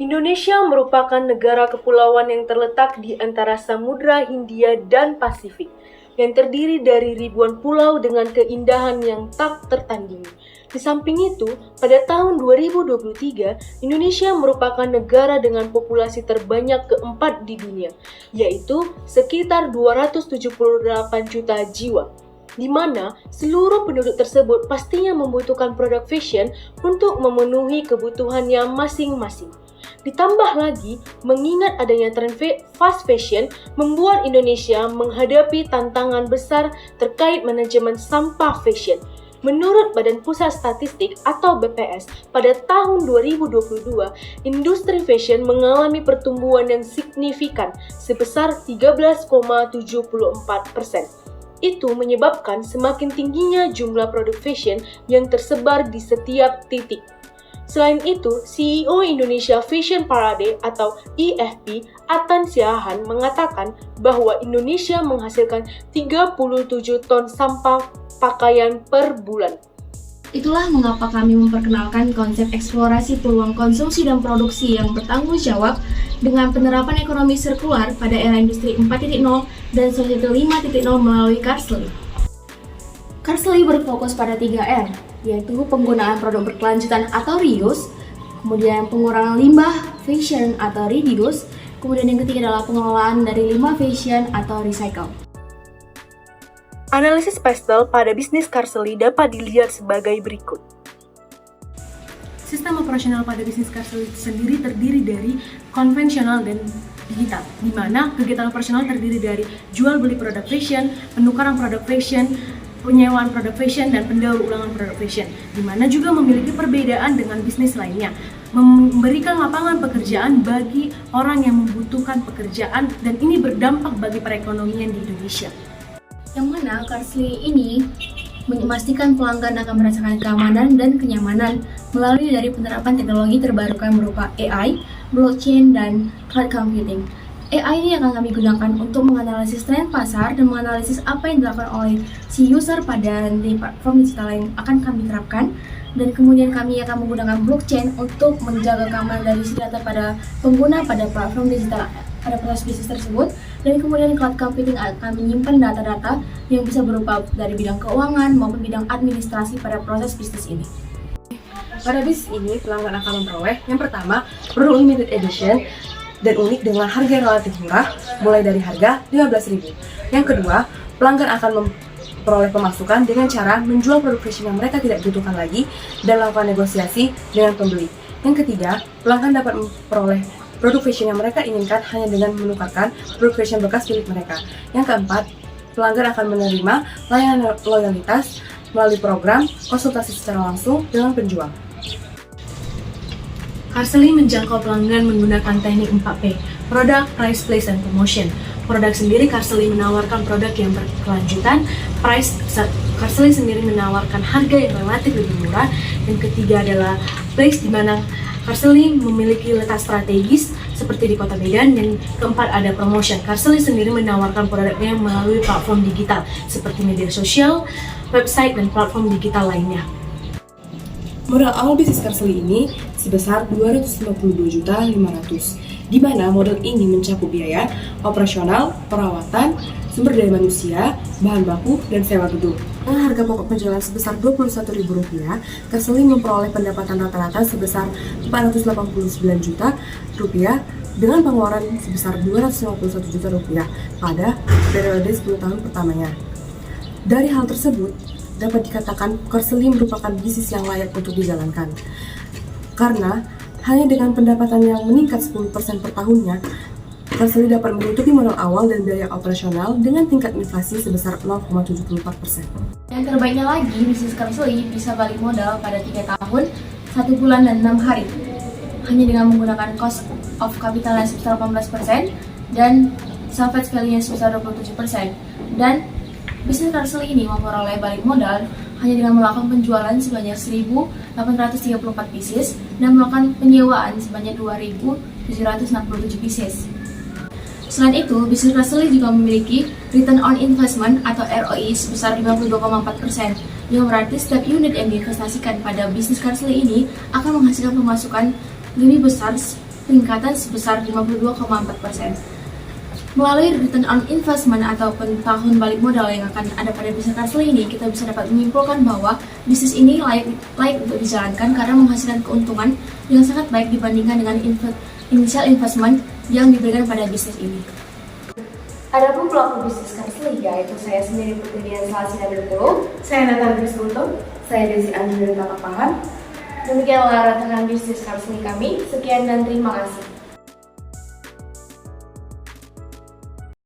Indonesia merupakan negara kepulauan yang terletak di antara Samudra Hindia dan Pasifik, yang terdiri dari ribuan pulau dengan keindahan yang tak tertandingi. Di samping itu, pada tahun 2023, Indonesia merupakan negara dengan populasi terbanyak keempat di dunia, yaitu sekitar 278 juta jiwa, di mana seluruh penduduk tersebut pastinya membutuhkan produk fashion untuk memenuhi kebutuhannya masing-masing. Ditambah lagi, mengingat adanya tren fast fashion membuat Indonesia menghadapi tantangan besar terkait manajemen sampah fashion. Menurut Badan Pusat Statistik atau BPS, pada tahun 2022, industri fashion mengalami pertumbuhan yang signifikan sebesar 13,74%. Itu menyebabkan semakin tingginya jumlah produk fashion yang tersebar di setiap titik. Selain itu, CEO Indonesia Fashion Parade atau IFP, Atan Siahaan mengatakan bahwa Indonesia menghasilkan 37 ton sampah pakaian per bulan. Itulah mengapa kami memperkenalkan konsep eksplorasi peluang konsumsi dan produksi yang bertanggung jawab dengan penerapan ekonomi sirkular pada era industri 4.0 dan society 5.0 melalui Carsley. Carsley berfokus pada 3R, yaitu penggunaan produk berkelanjutan atau reuse, kemudian pengurangan limbah fashion atau reduce, kemudian yang ketiga adalah pengelolaan dari limbah fashion atau recycle. Analisis pastel pada bisnis Carsley dapat dilihat sebagai berikut. Sistem operasional pada bisnis Carsley sendiri terdiri dari konvensional dan digital, di mana kegiatan operasional terdiri dari jual beli produk fashion, penukaran produk fashion, penyewaan produk fashion, dan pendaur ulangan produk fashion, di mana juga memiliki perbedaan dengan bisnis lainnya, memberikan lapangan pekerjaan bagi orang yang membutuhkan pekerjaan, dan ini berdampak bagi perekonomian di Indonesia. Yang mana Carsley ini memastikan pelanggan akan merasakan keamanan dan kenyamanan melalui dari penerapan teknologi terbarukan berupa AI, blockchain, dan cloud computing. AI ini akan kami gunakan untuk menganalisis tren pasar dan menganalisis apa yang dilakukan oleh si user pada di platform digital yang akan kami terapkan, dan kemudian kami akan menggunakan blockchain untuk menjaga keamanan dari si data pada pengguna pada platform digital pada proses bisnis tersebut, dan kemudian cloud computing akan menyimpan data-data yang bisa berupa dari bidang keuangan maupun bidang administrasi pada proses bisnis ini. Pada bisnis ini, pelanggan akan memperoleh yang pertama, produk limited edition dan unik dengan harga yang relatif murah, mulai dari harga 15.000. Yang kedua, pelanggan akan memperoleh pemasukan dengan cara menjual produk fashion yang mereka tidak butuhkan lagi dan lakukan negosiasi dengan pembeli. Yang ketiga, pelanggan dapat memperoleh produk fashion yang mereka inginkan hanya dengan menukarkan produk fashion bekas milik mereka. Yang keempat, pelanggan akan menerima layanan loyalitas melalui program konsultasi secara langsung dengan penjual. Carsley menjangkau pelanggan menggunakan teknik 4P, Product, Price, Place, and Promotion. Produk sendiri, Carsley menawarkan produk yang berkelanjutan, Carsley sendiri menawarkan harga yang relatif lebih murah, dan ketiga adalah Place, di mana Carsley memiliki letak strategis seperti di Kota Medan, dan keempat ada Promotion. Carsley sendiri menawarkan produknya melalui platform digital seperti media sosial, website, dan platform digital lainnya. Modal awal bisnis Carsley ini sebesar 252.500.000, di mana modal ini mencakup biaya operasional, perawatan, sumber daya manusia, bahan baku, dan sewa gedung. Dengan harga pokok penjualan sebesar Rp21.000, Carsley memperoleh pendapatan rata-rata sebesar Rp489 juta dengan pengeluaran sebesar Rp251 juta pada periode 10 tahun pertamanya. Dari hal tersebut, dapat dikatakan Carsley merupakan bisnis yang layak untuk dijalankan. Karena hanya dengan pendapatan yang meningkat 10% per tahunnya, Carsley dapat menutupi modal awal dan biaya operasional dengan tingkat inflasi sebesar 0,74%. Yang terbaiknya lagi, bisnis Carsley bisa balik modal pada 3 tahun, 1 bulan, dan 6 hari. Hanya dengan menggunakan cost of capital yang sebesar 18% dan salvage value yang sebesar 27%. Dan bisnis Carsley ini memperoleh balik modal hanya dengan melakukan penjualan sebanyak 1.834 pieces dan melakukan penyewaan sebanyak 2.767 pieces. Selain itu, bisnis Carsley juga memiliki return on investment atau ROI sebesar 52,4%, yang berarti setiap unit yang diinvestasikan pada bisnis Carsley ini akan menghasilkan pemasukan lebih besar peningkatan sebesar 52,4%. Melalui return on investment ataupun tahun balik modal yang akan ada pada bisnis Carsly ini, kita bisa dapat menyimpulkan bahwa bisnis ini layak untuk dijalankan karena menghasilkan keuntungan yang sangat baik dibandingkan dengan initial investment yang diberikan pada bisnis ini. Adapun pelaku bisnis Carsly, yaitu saya sendiri Putri Dian Salasina Berpuluh, saya Natal Grace Buntung, saya Desi Andri dari Tapak Paham. Demikianlah rancangan bisnis Carsly kami. Sekian dan terima kasih.